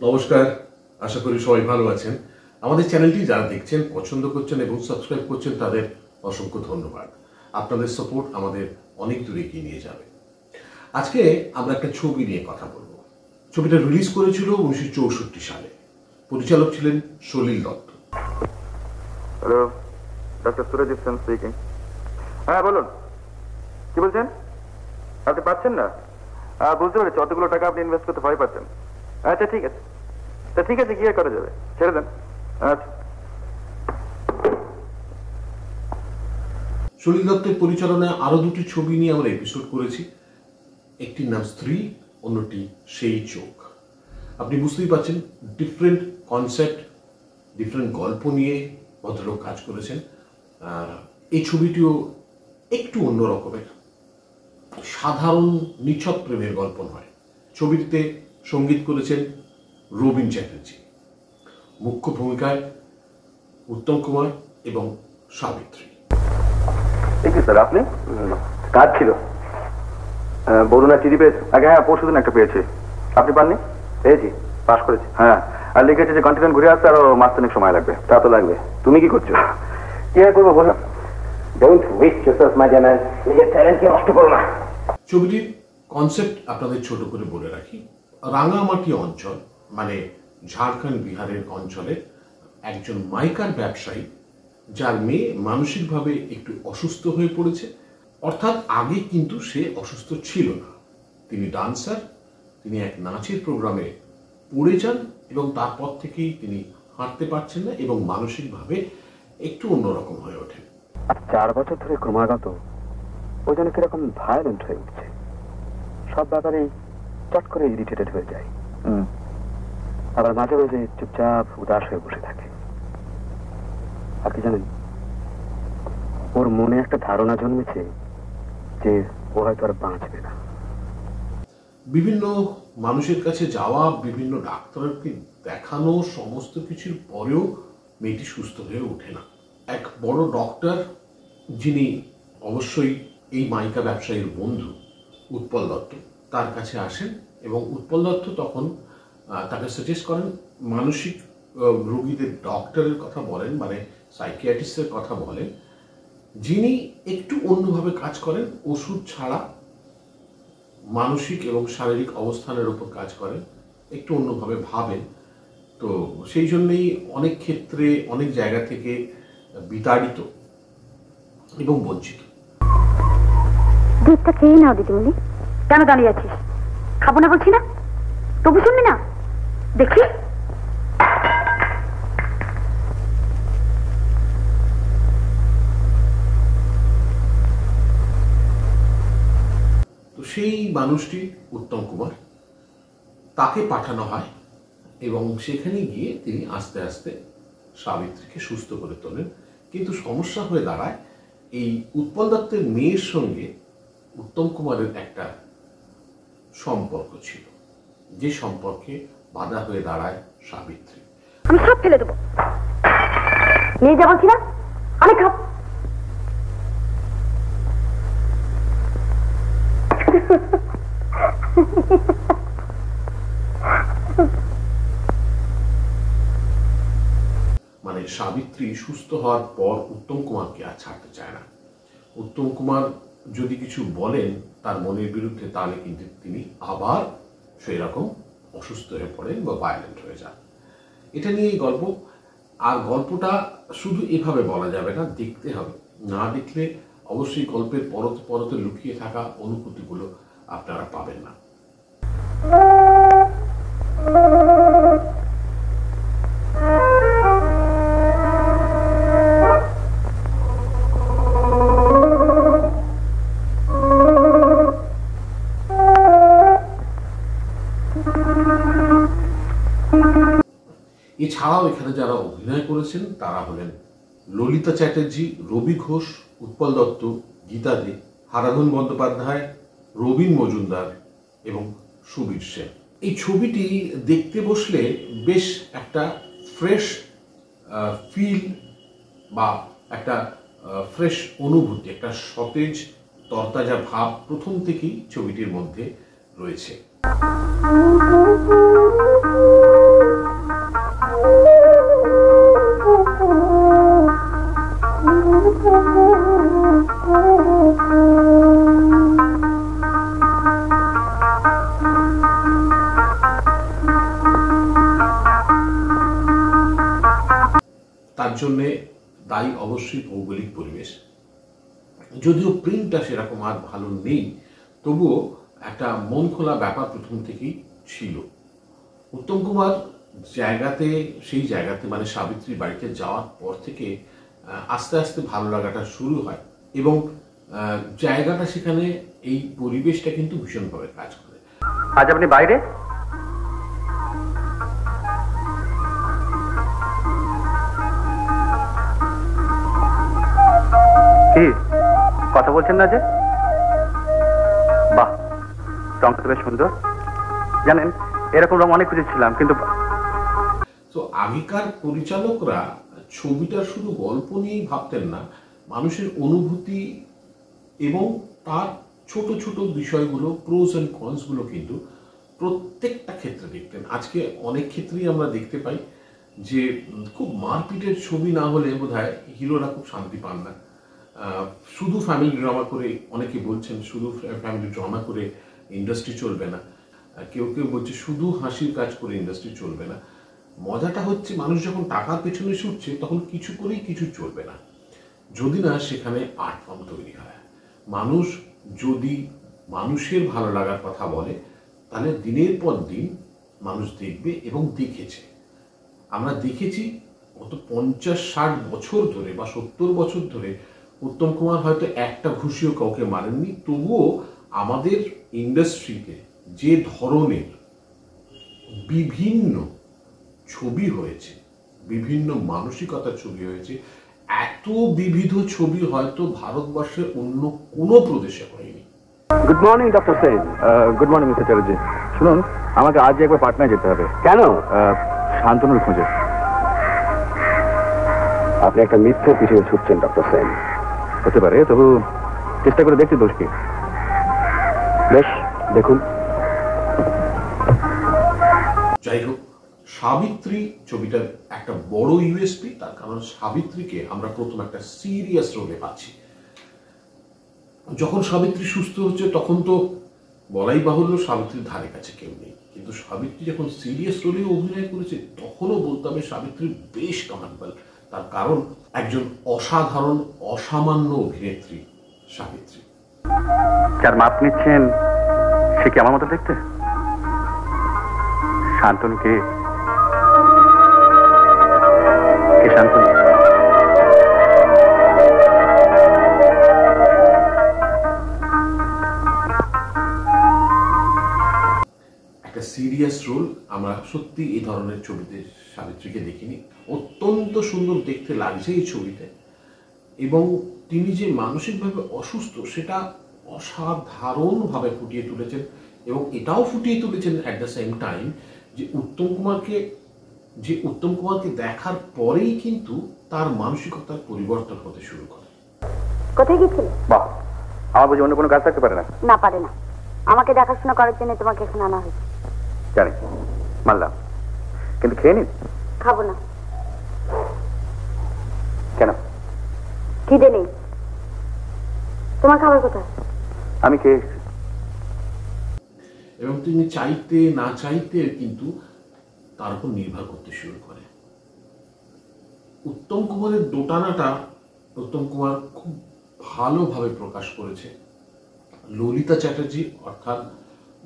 নমস্কার, আশা করি সবাই ভালো আছেন। আমাদের চ্যানেলটি যারা দেখছেন, পছন্দ করছেন এবং সাবস্ক্রাইব করছেন তাদের অসংখ্য ধন্যবাদ। আপনাদের সাপোর্ট আমাদের অনেক দূরে এগিয়ে নিয়ে যাবে। আজকে আমরা একটা ছবি নিয়ে কথা বলবো। ছবিটা রিলিজ করেছিল 1964 সালে। পরিচালক ছিলেন Salil Dutta. Hello, doctor Surajit Sen speaking. হ্যাঁ বলুন, কি বলছেন? আপনি পাচ্ছেন না? বুঝতে পেরেছি, অতগুলো টাকা আপনি ইনভেস্ট করতে ভয় পাচ্ছেন। আচ্ছা ঠিক আছে, তা ঠিক আছে, কি আর করা যাবে, ছেড়ে দেন। আচ্ছা। সলিল দত্তের পরিচালনায় আরো দুটি ছবি নিয়ে আমরা এপিসোড করেছি। একটির নাম স্ত্রী, অন্যটি সেই চোখ। আপনি বুঝতেই পারছেন, ডিফারেন্ট কনসেপ্ট, ডিফারেন্ট গল্প নিয়ে ভদ্রলোক কাজ করেছেন। এই ছবিটিও একটু অন্য রকমের, সাধারণ নিছক প্রেমের গল্প নয়। ছবিটিতে সঙ্গীত করেছেন রবীন চ্যাটার্জি। মুখ্য ভূমিকায় উত্তম কুমার এবং সাবিত্রী। কি স্যার, আপনি? কাজ ছিল, বরুণা চিঠি পেয়েছে আগে? হ্যাঁ, পরশুদিন একটা পেয়েছি। আপনি পাননি? পেয়েছি, পাস করেছি। হ্যাঁ, আর লিখেছে যে কন্টিনেন্ট ঘুরে আসতে আরো মাসখানেক সময় লাগবে। তা তো লাগবে। তুমি কি করছো? কি আর করবো বলো? ডোন্ট ওয়েস্ট ইয়োরসেলফ মাই জানার, নিজের ট্যালেন্টকে নষ্ট করো না। ছবিটির কনসেপ্ট আপনাদের ছোট করে বলে রাখি। রাঙামাটি অঞ্চল, মানে ঝাড়খণ্ড বিহারের অঞ্চলে একজন মাইকার ব্যবসায়ী, যার মেয়ে মানসিকভাবে একটু অসুস্থ হয়ে পড়েছে। অর্থাৎ আগে কিন্তু সে অসুস্থ ছিল না, তিনি ডান্সার। তিনি এক নাচের প্রোগ্রামে পড়ে যান এবং তারপর থেকেই তিনি হাঁটতে পারছেন না এবং মানসিকভাবে একটু অন্যরকম হয়ে ওঠেন। 4 বছর ধরে ক্রমাগত ওই জন্য কিরকম ভায়োলেন্ট হয়ে উঠছে, সব ব্যাপারে চট করে ইরিটেটেড হয়ে যায়। আবার মাঝে মাঝে চুপচাপ উদাস হয়ে বসে থাকে। আর কি জানেন, ওর মনে একটা ধারণা জন্মেছে যে ও হয়তো আর বাঁচবে না। বিভিন্ন মানুষের কাছে যাওয়া, বিভিন্ন ডাক্তারকে দেখানো, সমস্ত কিছুর পরেও মেয়েটি সুস্থ হয়ে ওঠে না। এক বড় ডক্টর, যিনি অবশ্যই এই মাইকা ব্যবসায়ীর বন্ধু, উৎপল দত্ত, তার কাছে আসেন এবং উৎপল দত্ত তখন তাকে সাজেস্ট করেন, মানসিক রোগীদের ডক্টরের কথা বলেন, মানে সাইকিয়াট্রিস্টের কথা বলেন, যিনি একটু অন্যভাবে কাজ করেন, ওষুধ ছাড়া মানসিক এবং শারীরিক অবস্থানের উপর কাজ করেন, একটু অন্যভাবে ভাবেন। তো সেই জন্যেই অনেক ক্ষেত্রে অনেক জায়গা থেকে বিতাড়িত এবং বঞ্চিত। দুধটা খেয়ে নাও দিদিমণি। কেন দাঁড়িয়ে আছিস? খাবো না বলছি না, তবু শুনবি না? দেখি সেই মানুষটি উত্তম কুমার, তাকে পাঠানো হয় এবং সেখানে গিয়ে তিনি আস্তে আস্তে সাবিত্রীকে সুস্থ করে তোলেন। কিন্তু সমস্যা হয়ে দাঁড়ায়, এই উৎপল দত্তের মেয়ের সঙ্গে উত্তম কুমারের একটা সম্পর্ক ছিল, যে সম্পর্কে বাধা হয়ে দাঁড়ায় সাবিত্রী। আমি সব ফেলে দেবো, নিয়ে যাবো না, আমি খাব। মানে সাবিত্রী সুস্থ হওয়ার পর উত্তম কুমারকে আর ছাড়তে চায় না। উত্তম কুমার যদি কিছু বলেন তার মনের বিরুদ্ধে, তাহলে কিন্তু তিনি আবার সেই রকম অসুস্থ হয়ে পড়েন বা ভায়োলেন্ট হয়ে যান। এটা নিয়েই গল্প। আর গল্পটা শুধু এভাবে বলা যাবে না, দেখতে হবে। না দেখলে অবশ্যই গল্পের পরতে পরতে লুকিয়ে থাকা অনুভূতিগুলো আপনারা পাবেন না। এছাড়াও এখানে যারা অভিনয় করেছেন তারা হলেন ললিতা চ্যাটার্জি, রবি ঘোষ, উৎপল দত্ত, গীতা দে, হারাধন বন্দ্যোপাধ্যায়, রবীন মজুমদার এবং সুবীর সেন। এই ছবিটি দেখতে বসলে বেশ একটা ফ্রেশ ফিল বা একটা ফ্রেশ অনুভূতি, একটা সতেজ তরতাজা ভাব প্রথম থেকেই ছবিটির মধ্যে রয়েছে। তার জন্যে দায়ী অবশ্যই ভৌগোলিক পরিবেশ। যদিও প্রিন্টটা সেরকম আর ভালো নেই, তবুও একটা মন খোলা ব্যাপার প্রথম থেকেই ছিল। উত্তম কুমার সেই জায়গাতে মানে সাবিত্রীর বাড়িতে যাওয়ার পর থেকে আস্তে আস্তে ভালো লাগাটা শুরু হয়, এবং জায়গাটা সেখানে এই পরিবেশটা কিন্তু ভীষণভাবে কাজ করে। আজ আপনি বাইরে? কি কথা বলছেন না যে? বাহ, রংটা তো বেশ সুন্দর। জানেন, এরকম রং অনেক খুঁজেছিলাম, কিন্তু তো আগেকার পরিচালকরা ছবিটা শুধু গল্প নিয়েই ভাবতেন না, মানুষের অনুভূতি এবং তার ছোট ছোট বিষয়গুলো, প্রোস অ্যান্ড কনসগুলো কিন্তু প্রত্যেকটা ক্ষেত্রে দেখতেন। আজকে অনেক ক্ষেত্রেই আমরা দেখতে পাই যে খুব মারপিটের ছবি না হলে বোধহয় হিরোরা খুব শান্তি পান না। শুধু ফ্যামিলি ড্রামা করে, অনেকে বলছেন শুধু ফ্যামিলি ড্রামা করে ইন্ডাস্ট্রি চলবে না, কেউ কেউ বলছে শুধু হাসির কাজ করে ইন্ডাস্ট্রি চলবে না। মজাটা হচ্ছে মানুষ যখন টাকার পেছনে ছুটছে তখন কিছু করেই কিছু চলবে না, যদি না সেখানে আর্ট ফর্ম তৈরি হয়। মানুষ যদি মানুষের ভালো লাগার কথা বলে, তাহলে দিনের পর দিন মানুষ দেখবে এবং দেখেছে। আমরা দেখেছি গত 50-60 বছর ধরে বা 70 বছর ধরে উত্তম কুমার হয়তো একটা ঘুষিও কাউকে মারেননি, তবুও আমাদের ইন্ডাস্ট্রিতে যে ধরনের বিভিন্ন ছবি হয়েছে, বিভিন্ন মানসিকতার ছবি হয়েছে, এত বিবিধ ছবি হয়তো ভারতবর্ষের অন্য কোনো প্রদেশে হয়নি। Good morning doctor Sen. Good morning mister Chatterjee. শুনুন, আমাকে আজ একবার পাটনায় যেতে হবে। কেন? শান্তনুর খোঁজে। আপনি একটা মিথ্যের পিছনে ছুটছেন ডক্টর সেন। হতে পারে, তবু চেষ্টা করে দেখছি দোষ কি। বেশ, দেখুন। যাই হোক, সাবিত্রী ছবিটার একটা বড় ইউএসপি, তার কারণ সাবিত্রীকে আমরা প্রথম একটা সিরিয়াস রোলে পাচ্ছি। যখন সাবিত্রী সুস্থ হচ্ছে তখন তো বলাই বাহুল্য সাবিত্রীর ধারে কাছে কেউ নেই, কিন্তু সাবিত্রী যখন সিরিয়াস রোলে অভিনয় করেছে তখনও বলতে হবে সাবিত্রী বেশ কমান্ডেবল। তার কারণ একজন অসাধারণ অসামান্য অভিনেত্রী সাবিত্রী। যার মাপ নিচ্ছেন সে কি আমার মতো দেখতে? শান্তনুকে শান্তনু একটা সিরিয়াস রোল আমরা সত্যি এই ধরনের ছবিতে সাবিত্রীকে দেখিনি। অত্যন্ত সুন্দর দেখতে লাগছে এই ছবিতে, এবং তিনি যে মানসিকভাবে অসুস্থ সেটা অসাধারণভাবে ফুটিয়ে তুলেছেন, এবং এটাও ফুটিয়ে তুলেছেন অ্যাট দ্য সেম টাইম যে উত্তম কুমারকে দেখার পরেই কিন্তু তার মানসিকতার পরিবর্তন হতে শুরু করে। কোথায় গেছিলে? বাহ, আমার বুঝি অন্য কোনো কাজ থাকতে পারে না? না, পারে না। আমাকে দেখাশোনা করার জন্য তোমাকে এখানে আনা হয়েছে। জানি, মানলাম, কিন্তু খেয়ে নিন। খাবো না। কেন? খিদে নেই। তোমার খাবার কোথায়? আমি খেয়ে এবং তিনি চাইতে না চাইতে কিন্তু তার উপর নির্ভর করতে শুরু করে। উত্তম কুমারের দোটানাটা উত্তম কুমার খুব ভালোভাবে প্রকাশ করেছে। ললিতা চ্যাটার্জি অর্থাৎ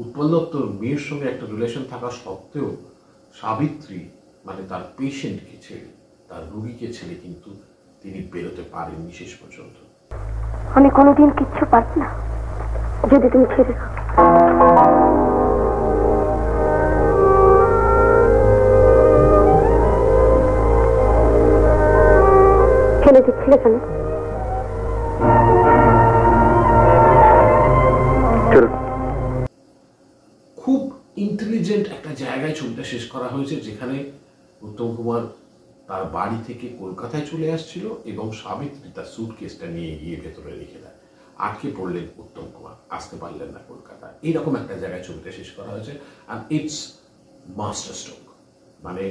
উৎপল দত্তর মেয়ের সঙ্গে একটা রিলেশন থাকা সত্ত্বেও সাবিত্রী মানে তার পেশেন্টকে ছেড়ে, তার রোগীকে ছেড়ে কিন্তু তিনি বেরোতে পারেননি শেষ পর্যন্ত। আমি কোনোদিন কিচ্ছু পারব না যদি তুমি ছেড়ে দাও। ফেলে দিচ্ছিলে কেন? খুব ইন্টেলিজেন্ট একটা জায়গায় ছবিটা শেষ করা হয়েছে, যেখানে উত্তম কুমার তার বাড়ি থেকে কলকাতায় চলে আসছিল এবং সাবিত্রী তার সুটকেসটা নিয়ে গিয়ে ভেতরে রেখে দেয়। আটকে পড়লেন উত্তম কুমার, আসতে পারলেন না কলকাতা। এইরকম একটা জায়গায় ছবিটা শেষ করা হয়েছে। আর ইটস মাস্টার স্ট্রোক, মানে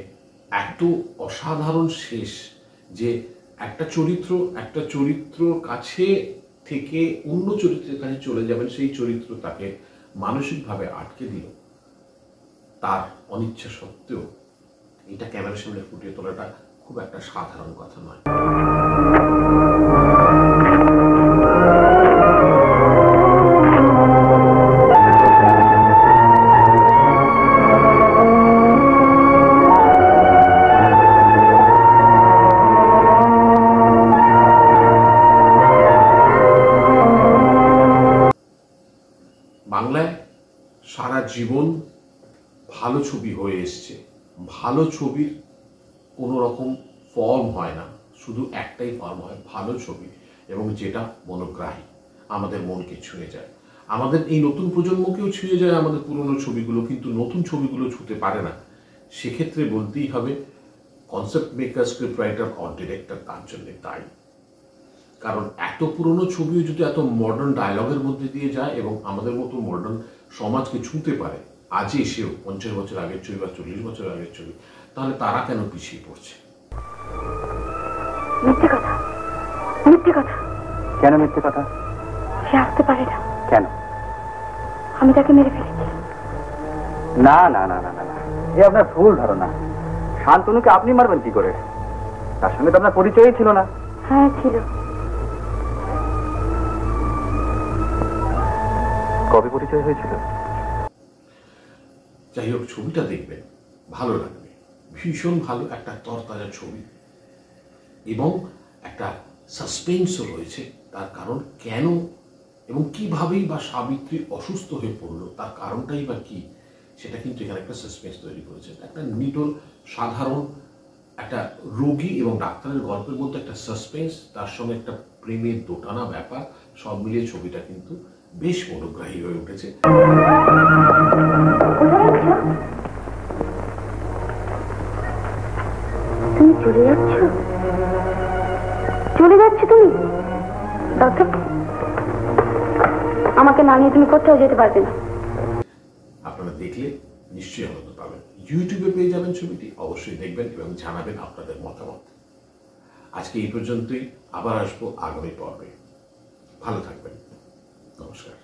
এত অসাধারণ শেষ যে একটা চরিত্র কাছে থেকে অন্য চরিত্রের কাছে চলে যাবেন, সেই চরিত্র তাকে মানসিকভাবে আটকে দিল, তার অনিচ্ছা সত্ত্বেও এটা ক্যামেরার সামনে ফুটিয়ে তোলাটা খুব একটা সাধারণ কথা নয়। বাংলায় সারা জীবন ভালো ছবি হয়ে এসছে, ভালো ছবির কোনো রকম ফর্ম হয় না, শুধু একটাই ফর্ম হয় ভালো ছবি, এবং যেটা মনোগ্রাহী, আমাদের মনকে ছুঁয়ে যায়। আমাদের এই নতুন প্রজন্মকেও ছুঁয়ে যায় আমাদের পুরনো ছবিগুলো, কিন্তু নতুন ছবিগুলো ছুঁতে পারে না। সেক্ষেত্রে বলতেই হবে concept maker, script writer or director তার জন্য দায়ী। কারণ এত পুরনো ছবিও যদি এত মডার্ন ডায়লগের মধ্যে দিয়ে যায় এবং আমাদের মতো মডার্ন সমাজকে ছুঁতে পারে, আজই এসেও 50 বছর আগের ছবি বা 40 বছর আগের ছবি, তাহলে তারা কেন পিছিয়ে পড়ছে? মিথ্যে কথা, মিথ্যে কথা। কেন মিথ্যে কথা? সে আসতে পারে না। কেন? আমি তাকে মেরে ফেলেছি। না না না না না না, এ আপনার ভুল ধারণা। শান্তনুকে আপনি মারবেন কি করে? তার সঙ্গে তো আপনার পরিচয়ই ছিল না। হ্যাঁ ছিল। কবে পরিচয় হয়েছিল? যাই হোক, ছবিটা দেখবেন, ভালো লাগবে, ভীষণ ভালো একটা তরতাজা ছবি, এবং একটা সাসপেন্সও রয়েছে। তার কারণ কেন এবং কিভাবেই বা সাবিত্রী অসুস্থ হয়ে পড়লো, তার কারণটাই বা কি, সেটা কিন্তু এখানে একটা সাসপেন্স তৈরি করেছে। একটা নিডল সাধারণ একটা রোগী এবং ডাক্তারের গল্পের মধ্যে একটা সাসপেন্স, তার সঙ্গে একটা প্রেমের দোটানা ব্যাপার, সব মিলিয়ে ছবিটা কিন্তু বেশ মনোগ্রাহী হয়ে উঠেছে। তুমি চলে যাচ্ছ? চলে যাচ্ছ তুমি? ডক্টর, আমাকে না নিয়ে তুমি কোথাও যেতে পারবে না। আপনারা দেখলে নিশ্চয়ই আনন্দ পাবেন। ইউটিউবে পেয়ে যাবেন ছবিটি, অবশ্যই দেখবেন এবং জানাবেন আপনাদের মতামত। আজকে এই পর্যন্তই, আবার আসবো আগামী পর্বে। ভালো থাকবেন, নমস্কার।